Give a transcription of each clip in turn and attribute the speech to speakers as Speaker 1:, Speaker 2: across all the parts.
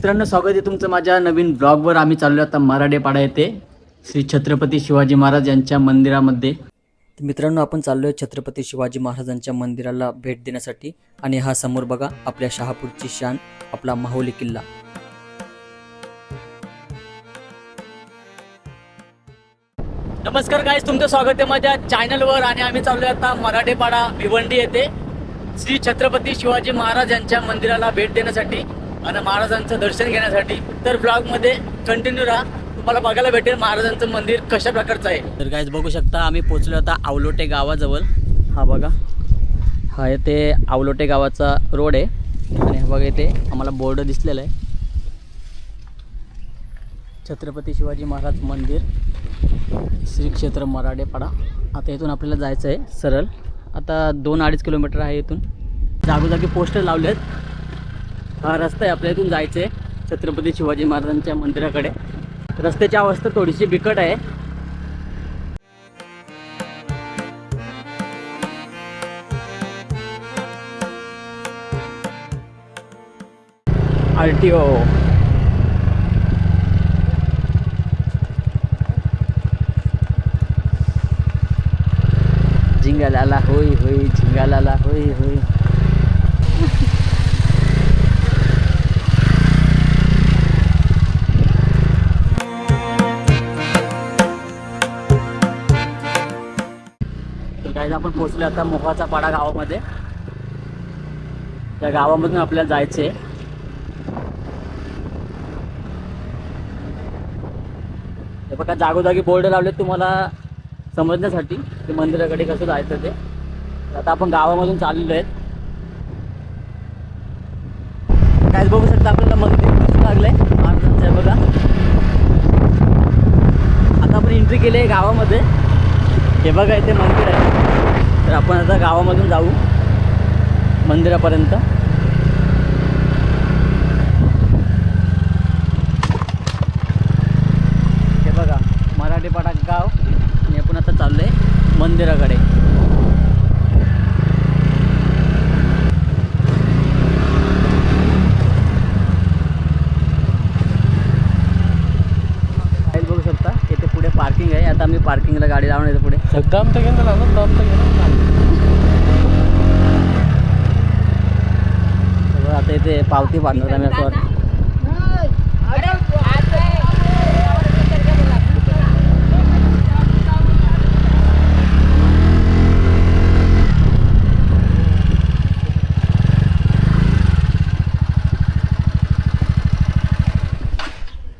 Speaker 1: मित्रांनो, स्वागत आहे तुमचं माझ्या नवीन ब्लॉगवर. आम्ही चाललो आता मराठेपाडा येथे श्री छत्रपती शिवाजी महाराज यांच्या मंदिरामध्ये. मित्रांनो, आपण चाललोय छत्रपती शिवाजी महाराजांच्या मंदिराला भेट देण्यासाठी. आणि हा समोर बघा आपल्या शहापूरची शान, आपला माहुली किल्ला. नमस्कार गाईस, तुमचं स्वागत आहे माझ्या चॅनलवर. आणि आम्ही चाललोय आता मराठेपाडा भिवंडी येथे श्री छत्रपती शिवाजी महाराज यांच्या मंदिराला भेट देण्यासाठी आणि महाराजांचं दर्शन घेण्यासाठी. तर ब्लॉगमध्ये कंटिन्यू राहा, तुम्हाला बघायला भेटेल महाराजांचं मंदिर कशा प्रकारचं आहे. तर गाईज बघू शकता, आम्ही पोहोचलो आता आवलोटे गावाजवळ. हा बघा, हा येथे आवलोटे गावाचा रोड आहे. आणि हा बघा, इथे आम्हाला बोर्ड दिसलेला आहे, छत्रपती शिवाजी महाराज मंदिर श्री क्षेत्र मराठेपाडा. आता इथून आपल्याला जायचं आहे सरळ. आता 2-2.5 किलोमीटर आहे इथून. जागोजागी पोस्टर लावले आहेत. हा रस्ता आहे, आपल्या इथून जायचं आहे छत्रपती शिवाजी महाराजांच्या मंदिराकडे. रस्त्याची अवस्था थोडीशी बिकट आहे. RTO झिंगालाला होय होय, झिंगालाला होय होय. आपण पोहोचलो आता मोहाचा पाडा गावामध्ये. त्या गावामधून आपल्याला जायचे. हे बघा, जागोजागी बोर्ड लावले तुम्हाला समजण्यासाठी की मंदिराकडे कसं जायचं ते. आता आपण गावामधून चाललेलो आहेत. काय बघू शकता, आपल्याला मंदिर कसं लागलंय महाराजांचं आहे बघा. आता आपण एंट्री केली आहे गावामध्ये. हे बघा, इथे मंदिर आहे. तर आपण आता गावामधून जाऊ मंदिरापर्यंत. हे बघा, मराठेपाडा गाव. आणि आपण आता चाललो आहे मंदिराकडे. बघू शकता, इथे पुढे पार्किंग आहे. आता मी पार्किंगला गाडी लावणार आहे पुढे.
Speaker 2: दाम तर घेणार ना, दाम तर घेणार.
Speaker 1: आता इथे पावती बांधणार आम्ही असं वाटतं.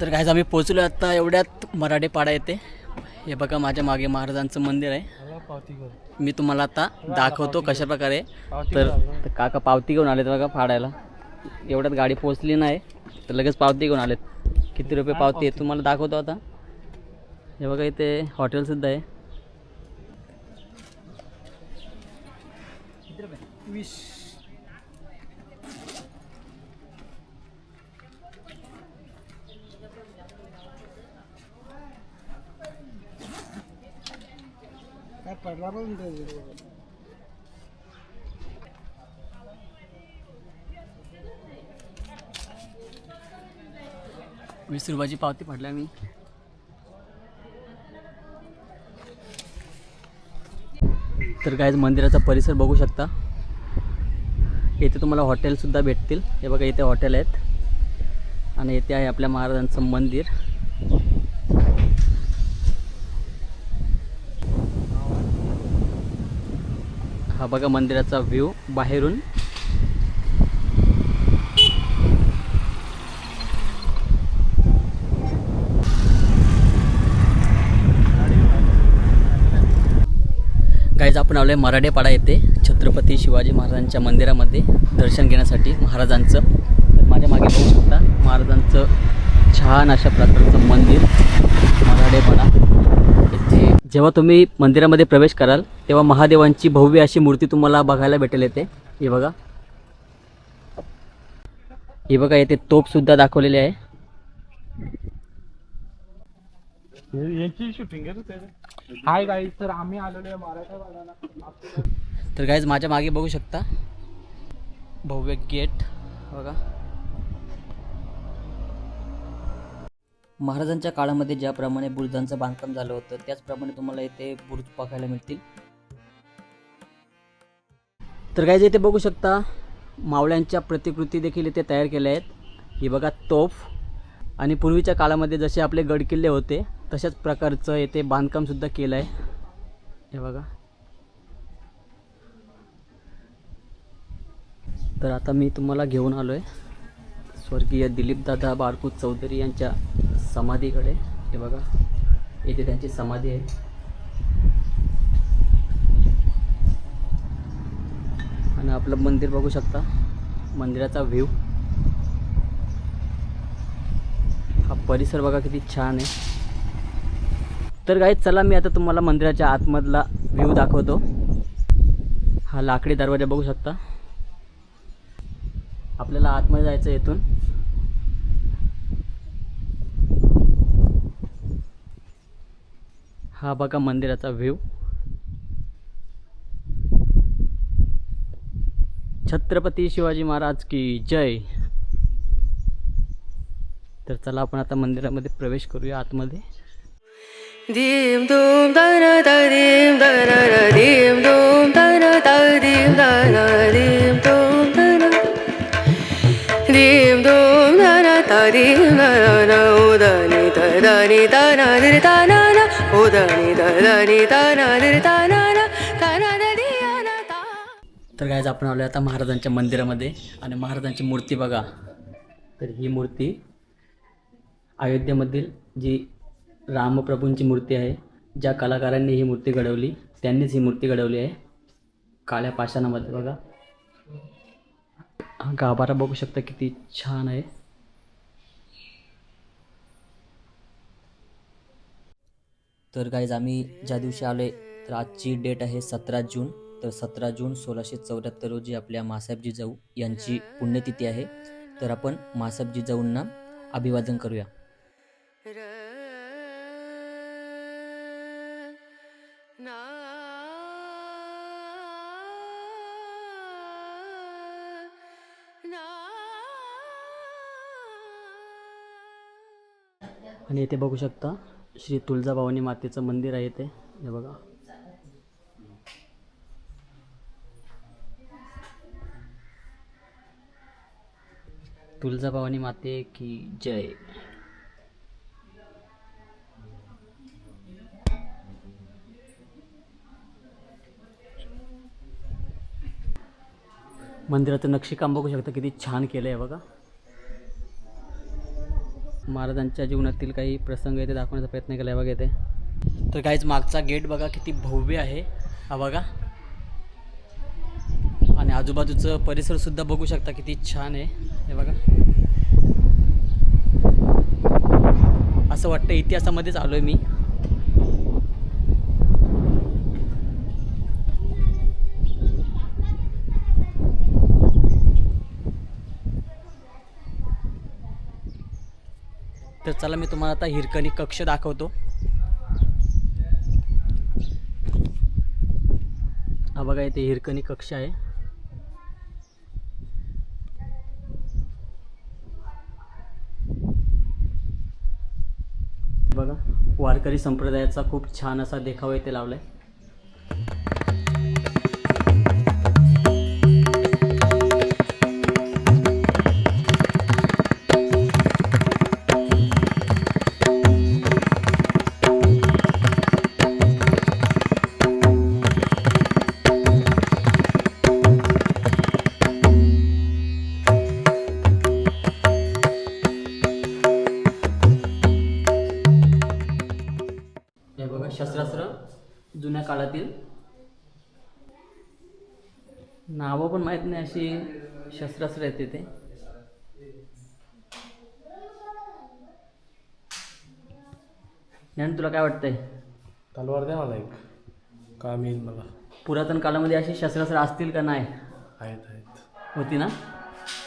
Speaker 1: तर गाईज आम्ही पोचलो आता एवढ्यात मराठेपाडा येते. हे बघा, माझ्या मागे महाराजांचं मंदिर आहे. मी तुम्हाला आता दाखवतो कशा प्रकारे. तर काका पावती घेऊन आलेत बघा फाडायला. एवढ्यात गाडी पोचली नाही तर लगेच पावती घेऊन आलेत. किती रुपये पावती आहे तुम्हाला दाखवतो आता. हे बघा, इथे हॉटेलसुद्धा आहे. 20.
Speaker 2: पडला पण
Speaker 1: 20 रुपयाची पावती फाडल्या मी. तर गाईज मंदिराचा परिसर बघू शकता. इथे तुम्हाला हॉटेलसुद्धा भेटतील. हे बघा, इथे हॉटेल आहेत. आणि इथे आहे आपल्या महाराजांचं मंदिर. हा बघा मंदिराचा व्ह्यू बाहेरून. गाईज आपण आलोय मराठेपाडा येथे छत्रपती शिवाजी महाराजांच्या मंदिरामध्ये दर्शन घेण्यासाठी महाराजांचं. तर माझ्या मागे बघू शकता महाराजांचं छान अशा प्रकारचं मंदिर मराठेपाडा येथे. जेव्हा तुम्ही मंदिरामध्ये प्रवेश कराल तेव्हा महादेवांची भव्य अशी मूर्ती तुम्हाला बघायला भेटेल येते. हे बघा, हे बघा, येथे तोपसुद्धा दाखवलेली आहे.
Speaker 2: यांची शूटिंग आहे. हाय गाईज, तर आम्ही आलेलो आहे मराठेपाड्याला.
Speaker 1: तर गाईज माझ्या मागे बघू शकता भव्य गेट बघा. महाराजांच्या काळामध्ये ज्याप्रमाणे बुरुजांचं बांधकाम झालं होतं त्याचप्रमाणे तुम्हाला इथे बुरुज पाहायला मिळतील. तर काय इथे बघू शकता मावळ्यांच्या प्रतिकृती देखील इथे तयार केल्या आहेत. ही बघा तोफ, आणि पूर्वीच्या काळामध्ये जसे आपले गडकिल्ले होते तशाच प्रकारचं इथे बांधकामसुद्धा केलं आहे. हे बघा. तर आता मी तुम्हाला घेऊन आलो आहे स्वर्गीय दिलीपदादा बाळकू चौधरी यांच्या समाधीकडे. हे बघा इथे त्यांची समाधी आहे. आणि आपलं मंदिर बघू शकता, मंदिराचा व्ह्यू, हा परिसर बघा किती छान आहे. तर गाईज चला मी आता तुम्हाला मंदिराच्या आतमधला व्ह्यू दाखवतो. हा लाकडी दरवाजा बघू शकता. आपल्याला आतमध्ये जायचं इथून. हा बघा मंदिराचा व्ह्यू. छत्रपती शिवाजी महाराज की जय. तर चला आपण आता मंदिरामध्ये प्रवेश करूया आतमध्ये.
Speaker 3: दीम दूम दन दीम दन दीम दूम दन दीम दन दीम दूम दन दीम दूम दन दीम दन उदनी दनी दन दन उदनी दनी दन दन
Speaker 1: तर काय आपण आलो आता महाराजांच्या मंदिरामध्ये. आणि महाराजांची मूर्ती बघा. तर ही मूर्ती अयोध्येमधील जी रामप्रभूंची मूर्ती आहे, ज्या कलाकारांनी ही मूर्ती घडवली त्यांनीच ही मूर्ती घडवली आहे काळ्या पाषाणामध्ये. बघा हा गाभारा बघू शकता किती छान आहे. तर गाईज आम्ही ज्या दिवशी आलो आहे तर आजची डेट आहे 17 जून. तर 17 जून 1674 रोजी आपल्या मासाहेब जिजाऊ यांची पुण्यतिथी आहे. तर आपण मासाहेब जिजाऊंना अभिवादन करूया. आणि इथे बघू शकता श्री तुळजाभवानी मातेचं मंदिर आहे इथे. हे बघा. तुळजाभवानी माते की जय. मंदिराचं नक्षीकाम बघू शकता किती छान केलं आहे बघा. महाराजांच्या जीवनातील काही प्रसंग इथे दाखवण्याचा प्रयत्न केला आहे बघा इथे. तर काहीच मागचा गेट बघा किती भव्य आहे. हा बघा. आणि आजूबाजूचं परिसरसुद्धा बघू शकता किती छान आहे. हे बघा. असं वाटतं इतिहासामध्येच आलो आहे मी. तर चला मी तुम्हाला आता हिरकणी कक्ष दाखवतो. हा बघा इथे हिरकणी कक्ष आहे. बघा वारकरी संप्रदायाचा खूप छान असा देखावा इथे लावलाय. शस्त्रास्त्र जुन्या काळातील, नावं पण माहीत नाही अशी शस्त्रास्त्र आहेत तिथे. ज्ञान तुला काय वाटतंय?
Speaker 2: तलवार द्या मला एक, काम येईल मला.
Speaker 1: पुरातन काळामध्ये अशी शस्त्रास्त्र असतील का? नाही
Speaker 2: आहेत आहेत
Speaker 1: होती ना.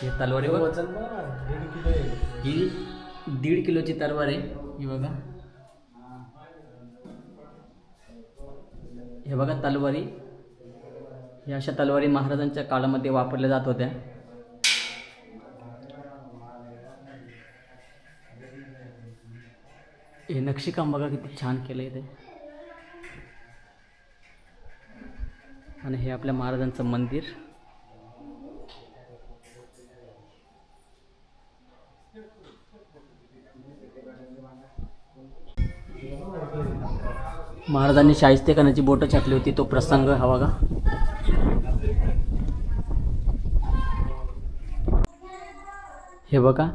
Speaker 1: हे तलवारी बघ,
Speaker 2: वजन बघा, 1.5 किलो आहे.
Speaker 1: ही 1.5 किलोची तलवार आहे. ही बघा, हे बघा तलवारी. या अशा तलवारी महाराजांच्या काळामध्ये वापरल्या जात होत्या. हे नक्षीकाम बघा किती छान केलं ते. आणि हे आपल्या महाराजांचं मंदिर. महाराजांनी शाहिस्तेखानाची बोटं छाटली होती तो प्रसंग हा बघा. हे बघा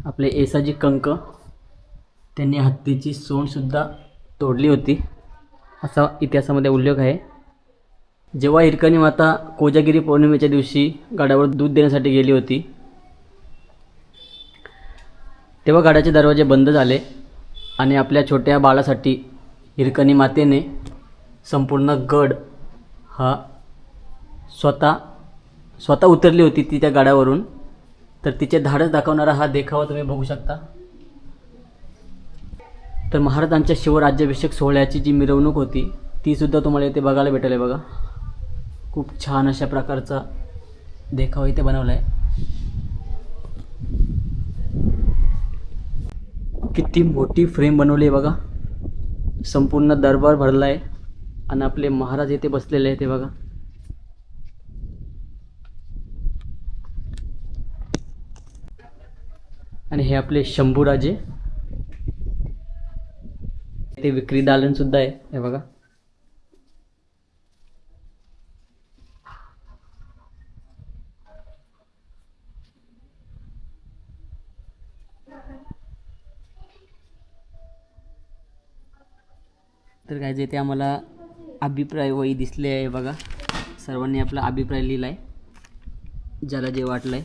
Speaker 1: आपले येसाजी कंक, त्यांनी हत्तीची सोंडसुद्धा तोडली होती असा इतिहासामध्ये उल्लेख आहे. जेव्हा हिरकणी माता कोजागिरी पौर्णिमेच्या दिवशी गाडावर दूध देण्यासाठी गेली होती तेव्हा गाडाचे दरवाजे बंद झाले आणि आपल्या छोट्या बाळासाठी हिरकणी मातेने संपूर्ण गड हा स्वतः उतरली होती ती त्या गाड्यावरून. तर तिचे धाडस दाखवणारा हा देखावा तुम्ही बघू शकता. तर महाराजांच्या शिवराज्याभिषेक सोहळ्याची जी मिरवणूक होती ती सुद्धा तुम्हाला इथे बघायला भेटेल आहे बघा. खूप छान अशा प्रकारचा देखावा इथे बनवला आहे. किती मोठी फ्रेम बनवली आहे बघा. संपूर्ण दरबार भरला आहे आणि आपले महाराज इथे बसलेले आहेत ते बघा. आणि हे आपले शंभूराजे, ते विक्री दालन सुद्धा आहे हे बघा. तर काय जे ते आम्हाला अभिप्राय वही दिसले आहे बघा. सर्वांनी आपला अभिप्राय लिहिला आहे. ज्याला जे वाटलं आहे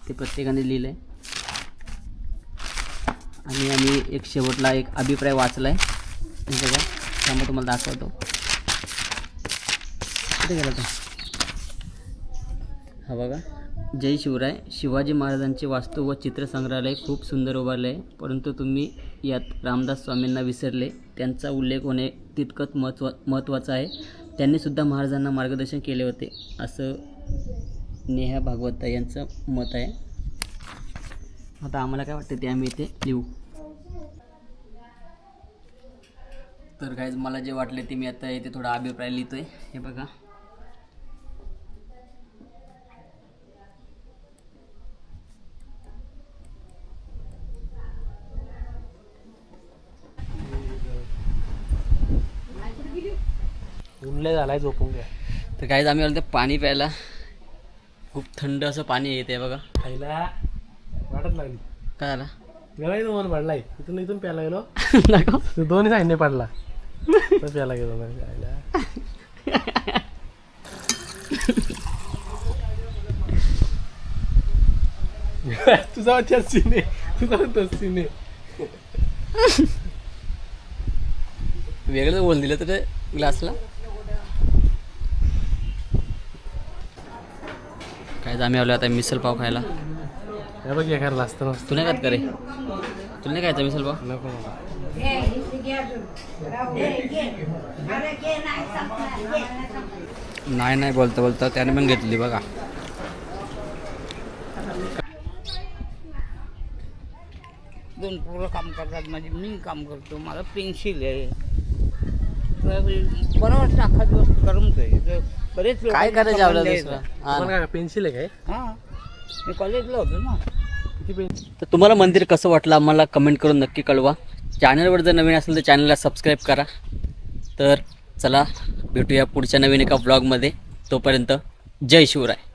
Speaker 1: ते प्रत्येकाने लिहिलं आहे. आणि आम्ही एक शेवटला एक अभिप्राय वाचला आहे बघा. त्यामुळे तुम्हाला दाखवतो. कुठे गेला तो? हा बघा. जय शिवराय. शिवाजी महाराजांचे वास्तू व चित्रसंग्रहालय खूप सुंदर उभारले आहे, परंतु तुम्ही यात रामदास स्वामींना विसरले. त्यांचा उल्लेख होणे तितकंच महत्त्वाचं आहे. त्यांनीसुद्धा महाराजांना मार्गदर्शन केले होते असं नेहा भागवत यांचं मत आहे. आता आम्हाला काय वाटतं ते आम्ही इथे लिहू. तर काय मला जे वाटले ते मी आता इथे थोडा अभिप्राय लिहितोय. हे बघा.
Speaker 2: उनले झालाय झोपून घ्या.
Speaker 1: तर काहीच आम्ही आलो ते पाणी प्यायला. खूप थंड असं पाणी येते बघा.
Speaker 2: खायला वाटत लागली.
Speaker 1: काय झालं?
Speaker 2: गेलाय तो मला पडलाय. इथून प्यायला गेलो.
Speaker 1: दाखव.
Speaker 2: तू दोन्ही साईडने पडला तर प्यायला गेलो नाही खायला. तुझा सीने सीने
Speaker 1: वेगळं बोल दिलं तर ग्लासला. काय आम्ही आलो आता मिसल पाव खायला.
Speaker 2: हे बघ एखादा असतं नसतं.
Speaker 1: तू नाही खात करे? तुला नाही खायचा मिसल पाव?
Speaker 2: नको मला.
Speaker 1: नाही बोलता बोलता त्याने पण घेतली बघा.
Speaker 4: दोन पोरं काम करतात म्हणजे मी काम करतो. मला पेन्सिल आहे. बरं वाटतं अख्खा दिवस करमतोय. बरेच
Speaker 1: काय करायचं आपल्याला दुसरं?
Speaker 2: तुम्हाला काय पेन्सिल आहे काय?
Speaker 4: हां, मी कॉलेजला होतो ना.
Speaker 2: किती पेन्सिल?
Speaker 1: तर तुम्हाला मंदिर कसं वाटलं आम्हाला कमेंट करून नक्की कळवा. चॅनलवर जर नवीन असेल तर चॅनलला सबस्क्राईब करा. तर चला भेटूया पुढच्या नवीन एका व्लॉगमध्ये. तोपर्यंत जय शिवराय.